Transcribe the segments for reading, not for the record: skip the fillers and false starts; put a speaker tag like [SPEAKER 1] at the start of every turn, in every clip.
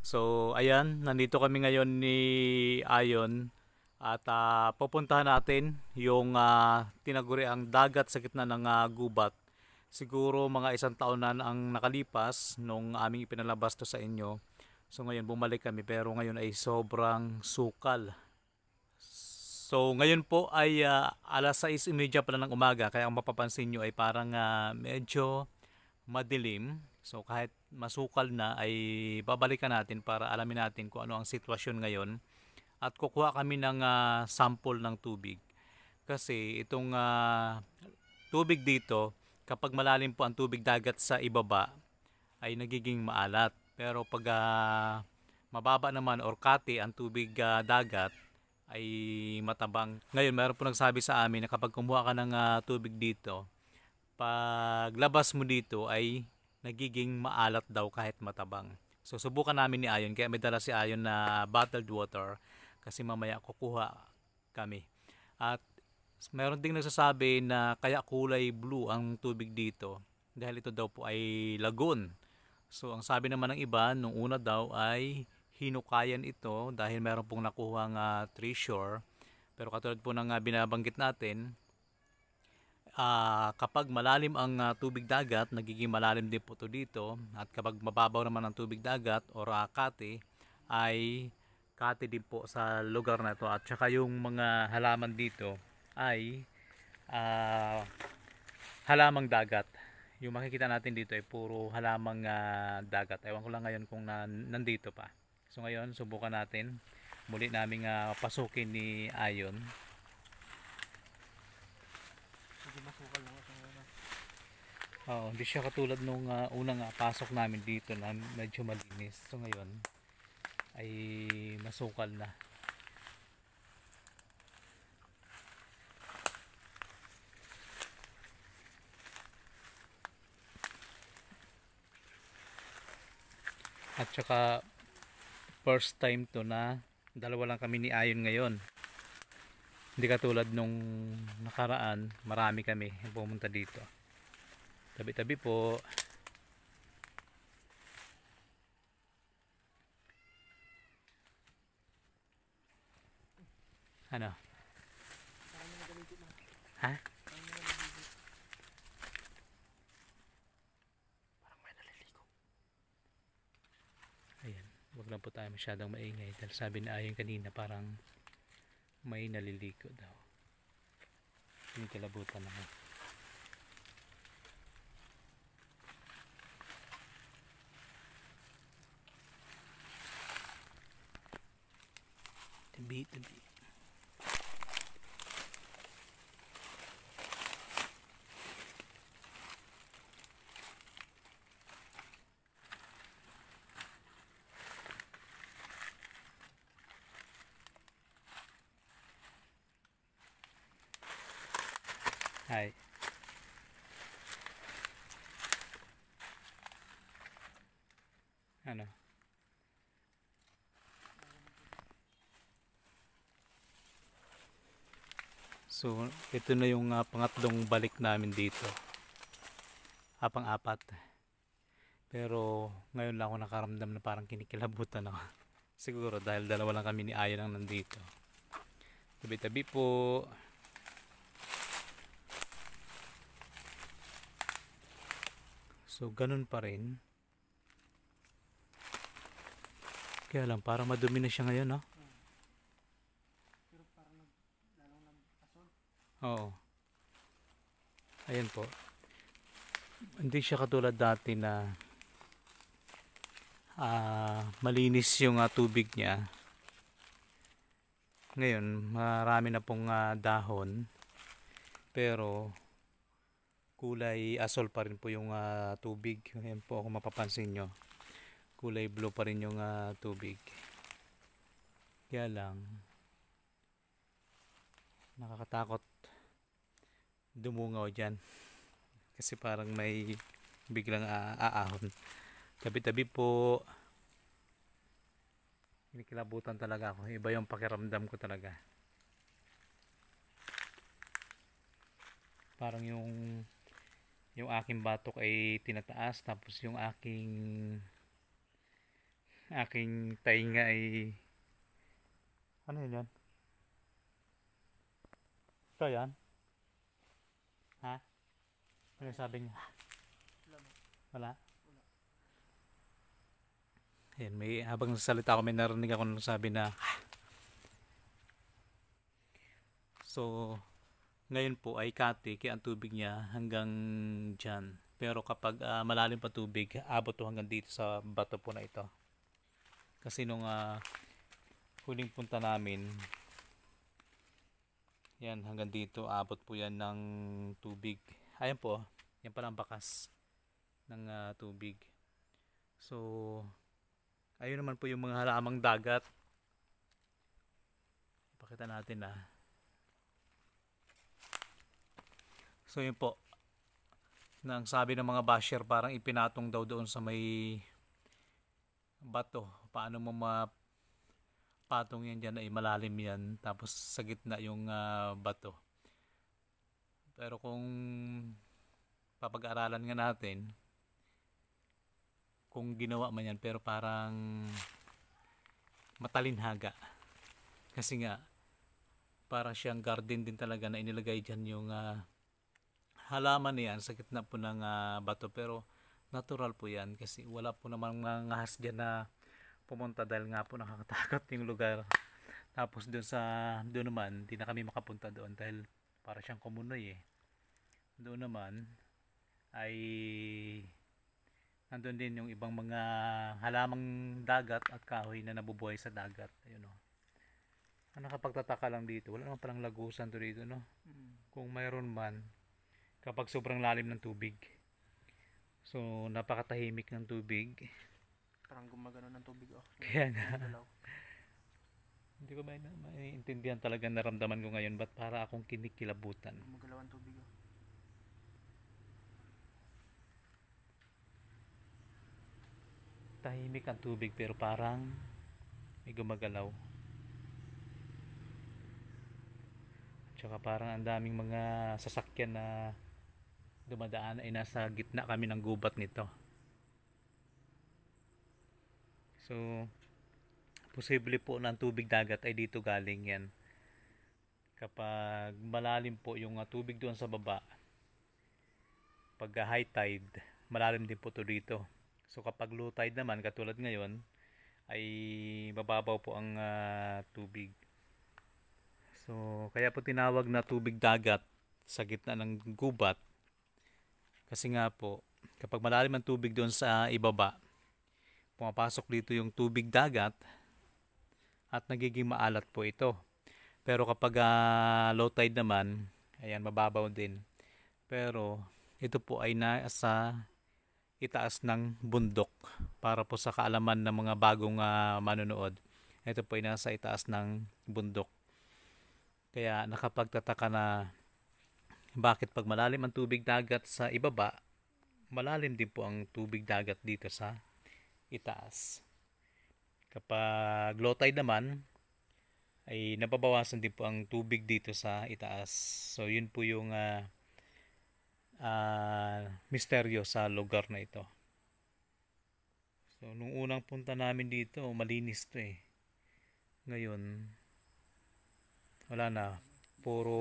[SPEAKER 1] So, ayan, nandito kami ngayon ni Ayon at pupuntahan natin yung tinaguriang dagat sa gitna ng gubat. Siguro mga isang taon na ang nakalipas nung aming ipinalabas to sa inyo. So ngayon bumalik kami pero ngayon ay sobrang sukal. So ngayon po ay alas 6:30 pa lang ng umaga kaya ang mapapansin nyo ay parang medyo madilim. So kahit masukal na ay babalikan natin para alamin natin kung ano ang sitwasyon ngayon at kukuha kami ng sample ng tubig. Kasi itong tubig dito, kapag malalim po ang tubig dagat sa ibaba, ay nagiging maalat. Pero pag mababa naman or kati ang tubig dagat, ay matabang. Ngayon, mayroon po nagsabi sa amin na kapag kumuha ka ng tubig dito, paglabas mo dito ay nagiging maalat daw kahit matabang. So subukan namin ni Ayon kaya may dala si Ayon na bottled water kasi mamaya kukuha kami. At meron ding nagsasabi na kaya kulay blue ang tubig dito dahil ito daw po ay lagoon. So ang sabi naman ng iba nung una daw ay hinukayan ito dahil meron pong nakuhang treasure. Pero katulad po ng binabanggit natin, kapag malalim ang tubig dagat, nagiging malalim din po ito dito. At kapag mababaw naman ang tubig dagat or kati, ay kati din po sa lugar na ito. At saka yung mga halaman dito ay ah, halamang dagat. Yung makikita natin dito ay puro halamang dagat. Ewan ko lang ngayon kung nandito pa. So ngayon, subukan natin. Muli naming pasukin ni Ayon. Oo, hindi siya katulad nung unang pasok namin dito na medyo malinis. So ngayon ay masukal na. At saka first time to na dalawa lang kami ni Ayon ngayon. Hindi katulad nung nakaraan, marami kami pumunta dito. Tabi-tabi po. Ano? Ha? Parang may naliligo. Ayan, wag lang po tayo masyadong maingay dahil sabi na Ayon kanina parang may naliligo daw. Kinikilabutan ako. Tabi. Hi. Ano? So, ito na yung pangatlong balik namin dito. Pang-apat. Pero ngayon lang ako nakaramdam na parang kinikilabutan ako. Siguro dahil dalawa lang kami ni Ayon ang nandito. Tabi-tabi po. So ganun pa rin. Kaya lang parang madumi na siya ngayon, no? Oo. Ayan po. Hindi siya katulad dati na malinis yung tubig niya. Ngayon, marami na pong dahon. Pero kulay asol pa rin po yung tubig. Ayan po kung mapapansin nyo. Kulay blue pa rin yung tubig. Kaya lang, nakakatakot dumungaw dyan. Kasi parang may biglang aahon. Tabi-tabi po. Kinikilabutan talaga ako. Iba yung pakiramdam ko talaga. Parang yung aking batok ay tinataas tapos yung aking aking tainga ay ano yun yan? Ito yan? Ha? Ano sabi niya? Wala? Ayan, may, habang nagsasalita ako may narinig ako nagsabi na so ngayon po ay kati kaya ang tubig niya hanggang dyan. Pero kapag malalim pa tubig, abot to hanggang dito sa bato po na ito. Kasi nung huling punta namin, yan hanggang dito, abot po yan ng tubig. Ayan po, yan pala ang bakas ng tubig. So, ayun naman po yung mga halamang dagat. Ipakita natin So yun po, nang sabi ng mga basher parang ipinatong daw doon sa may bato. Paano mo mapatong yan dyan ay malalim yan. Tapos sa gitna yung bato. Pero kung papag-aralan nga natin, kung ginawa man yan pero parang matalinhaga. Kasi nga, parang siyang garden din talaga na inilagay dyan yung halaman na yan sa gitna po ng bato pero natural po yan kasi wala po namang mga ahas dyan na pumunta dahil nga po nakakatakot yung lugar. Tapos doon naman di na kami makapunta doon dahil para siyang kumunoy doon naman ay nandun din yung ibang mga halamang dagat at kahoy na nabubuhay sa dagat. Ayun ang nakapagtataka lang dito, wala naman palang lagusan to dito kung mayroon man kapag sobrang lalim ng tubig. So, napakatahimik ng tubig.
[SPEAKER 2] Parang gumagano ng tubig
[SPEAKER 1] Kaya nga. Hindi ko maintindihan talaga naramdaman ko ngayon. Ba't para akong kinikilabutan?
[SPEAKER 2] Gumagalaw ang tubig
[SPEAKER 1] Tahimik ang tubig pero parang may gumagalaw. Tsaka parang ang daming mga sasakyan na dumadaan ay nasa gitna kami ng gubat nito. So, posible po ng tubig dagat ay dito galing yan. Kapag malalim po yung tubig doon sa baba, pag high tide, malalim din po to dito. So kapag low tide naman, katulad ngayon, ay mababaw po ang tubig. So, kaya po tinawag na tubig dagat sa gitna ng gubat. Kasi nga po, kapag malalim ang tubig doon sa ibaba, pumapasok dito yung tubig dagat at nagiging maalat po ito. Pero kapag low tide naman, ayan, mababaw din. Pero ito po ay nasa itaas ng bundok para po sa kaalaman ng mga bagong manonood. Ito po ay nasa itaas ng bundok. Kaya nakapagtataka na bakit pag malalim ang tubig dagat sa ibaba, malalim din po ang tubig dagat dito sa itaas. Kapag low tide naman, ay nababawasan din po ang tubig dito sa itaas. So yun po yung misteryo sa lugar na ito. So nung unang punta namin dito, malinis to Ngayon, wala na. Puro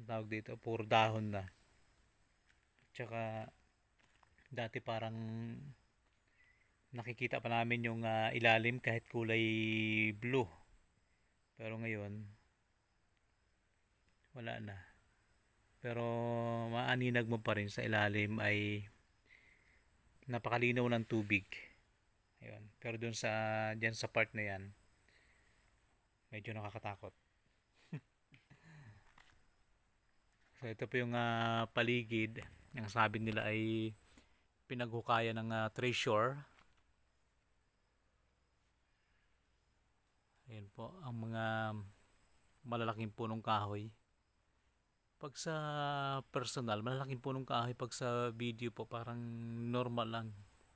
[SPEAKER 1] ang tawag dito, puro dahon na. Tsaka dati parang nakikita pa namin yung ilalim kahit kulay blue. Pero ngayon wala na. Pero maaninag mo pa rin sa ilalim ay napakalinaw ng tubig. Ayun. Pero dun diyan sa part na yan, medyo nakakatakot. So ito po yung paligid. Ang sabi nila ay pinaghukayan ng treasure. Ayan po ang mga malalaking punong kahoy. Pag sa personal, malalaking punong kahoy. Pag sa video po, parang normal lang.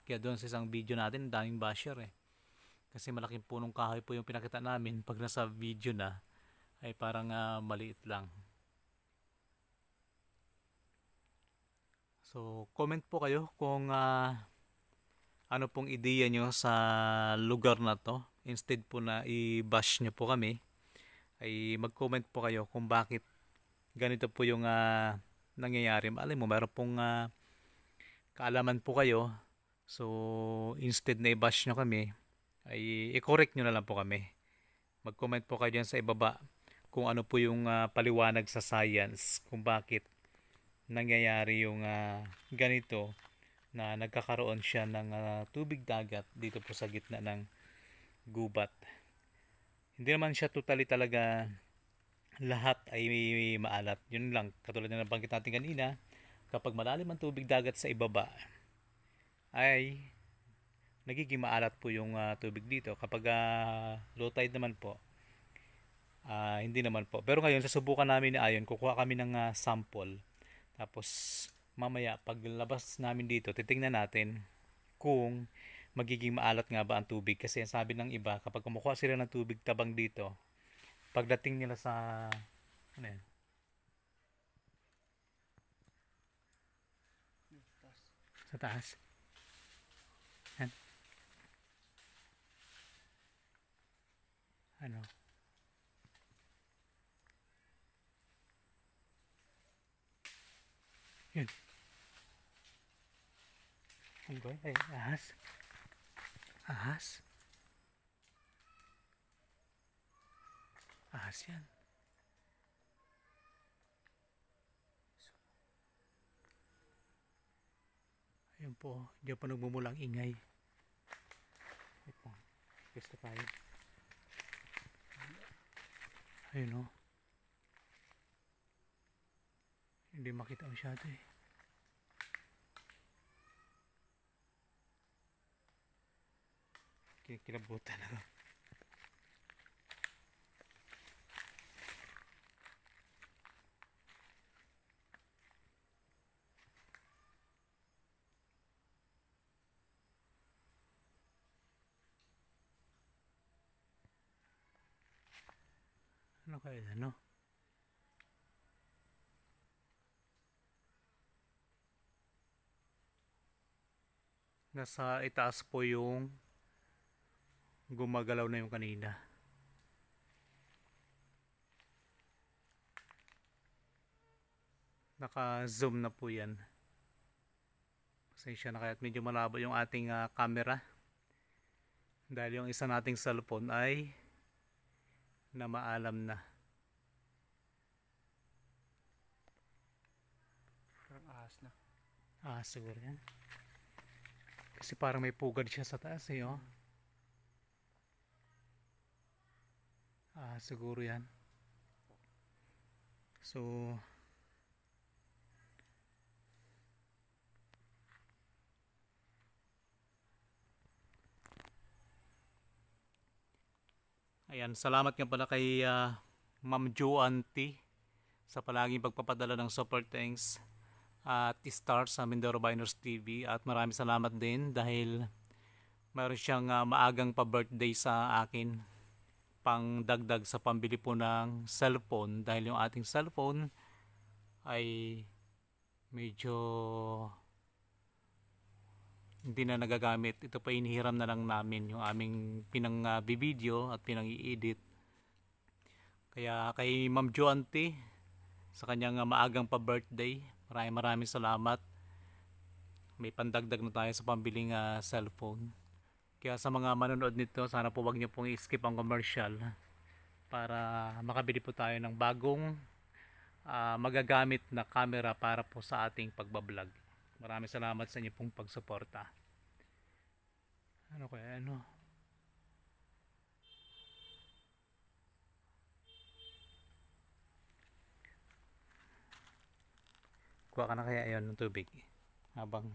[SPEAKER 1] Kaya doon sa isang video natin, daming basher Kasi malaking punong kahoy po yung pinakita namin. Pag nasa video na, ay parang maliit lang. So, comment po kayo kung ano pong ideya nyo sa lugar na to. Instead po na i-bash nyo po kami, ay mag-comment po kayo kung bakit ganito po yung nangyayari. Alam mo, meron pong kaalaman po kayo. So, instead na i-bash nyo kami, ay i-correct nyo na lang po kami. Mag-comment po kayo dyan sa ibaba kung ano po yung paliwanag sa science, kung bakit nangyayari yung ganito na nagkakaroon siya ng tubig dagat dito po sa gitna ng gubat. Hindi naman siya totally talaga lahat ay maalat. Yun lang, katulad na nabanggit natin kanina, kapag malalim ang tubig dagat sa ibaba, ay nagiging maalat po yung tubig dito. Kapag low tide naman po, hindi naman po. Pero ngayon, susubukan namin ni Ayon, kukuha kami ng sample. Tapos, mamaya, paglabas namin dito, titingnan natin kung magiging maalat nga ba ang tubig. Kasi sabi ng iba, kapag kumukuha sila ng tubig tabang dito, pagdating nila sa, ano yan? Sa taas. Yan. Ano? Yun. Ano ba? Ay, ahas. Ahas. Ahas yan. Ayun po. Diyan pa nagmumulang ingay. Wait lang. Gusto tayo. Ayun o. Hindi makita masyado eh. Kinikilabutan ako. Ano kaya ano? Nasa itaas po yung gumagalaw na yung kanina. Naka-zoom na po yan. Pasensya na kaya't medyo malabo yung ating camera. Dahil yung isa nating cellphone ay na maalam na.
[SPEAKER 2] Parang ahas na.
[SPEAKER 1] Siguro yan. Kasi parang may pugad siya sa taas eh, oh. Siguro yan. So, ayan, salamat nga pala kay Ma'am Joanne T sa palaging pagpapadala ng super thanks at star sa Mindoro Biners TV, at maraming salamat din dahil mayroon siyang maagang pa-birthday sa akin, pang dagdag sa pambili po ng cellphone, dahil yung ating cellphone ay medyo hindi na nagagamit. Ito pa inihiram na lang namin yung aming pinang video at pinang i-edit. Kaya kay Ma'am Joanne T, sa kanyang maagang pa-birthday, maraming salamat. May pandagdag na tayo sa pambiling cellphone. Kaya sa mga manonood nito, sana po wag niyo pong i-skip ang commercial para makabili po tayo ng bagong magagamit na camera para po sa ating pagbablog. Maraming salamat sa inyo pong pagsuporta. Ano kaya ano? Kuha ka na kaya yon ng tubig habang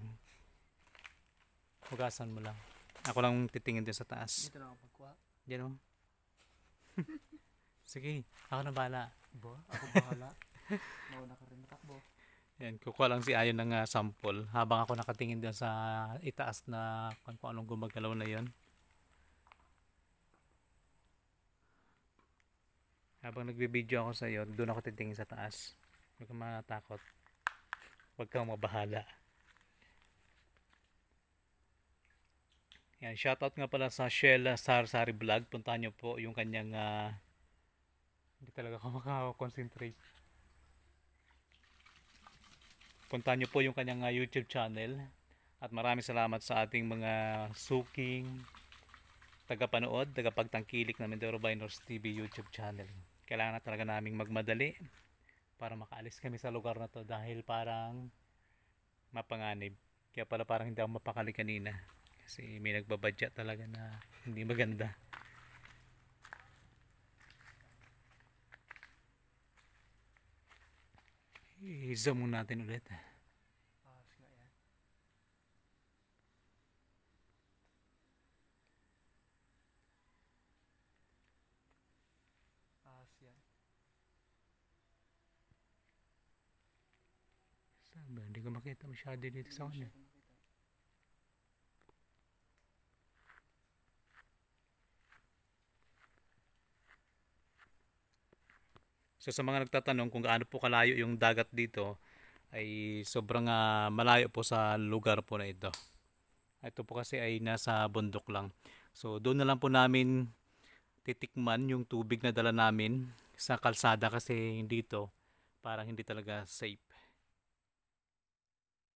[SPEAKER 1] hugasan mo lang. Ako lang titingin din sa taas.
[SPEAKER 2] Dito na ako pagkuha.
[SPEAKER 1] Diyan o. Sige, ako na bahala.
[SPEAKER 2] Bo, ako bahala. Mauna ka rin matakbo.
[SPEAKER 1] Yan, kukuha lang si Ayon ng sample habang ako nakatingin din sa itaas na kung anong gumagalaw na yon. Habang nagbibideo ako sa iyo, doon ako titingin sa taas. Huwag kang matakot. Huwag kang mabahala. Yan, shoutout nga pala sa Shell Sarsari Vlog. Puntahan nyo po yung kanyang hindi talaga ako makakonsentrate. Puntahan nyo po yung kanyang YouTube channel. At maraming salamat sa ating mga suking tagapanood, tagapagtangkilik ng Mindoro Binors TV YouTube channel. Kailangan na talaga naming magmadali para makaalis kami sa lugar na to dahil parang mapanganib. Kaya pala parang hindi ako mapakali kanina kasi may nagbabadya talaga na hindi maganda. I-zoom muna natin ulit.
[SPEAKER 2] Ahas nga yan. Ahas yan.
[SPEAKER 1] Saan ba? Hindi ko makita masyado dito sa kanya. So sa mga nagtatanong kung gaano po kalayo yung dagat dito, ay sobrang malayo po sa lugar po na ito. Ito po kasi ay nasa bundok lang. So doon na lang po namin titikman yung tubig na dala namin sa kalsada kasi dito parang hindi talaga safe.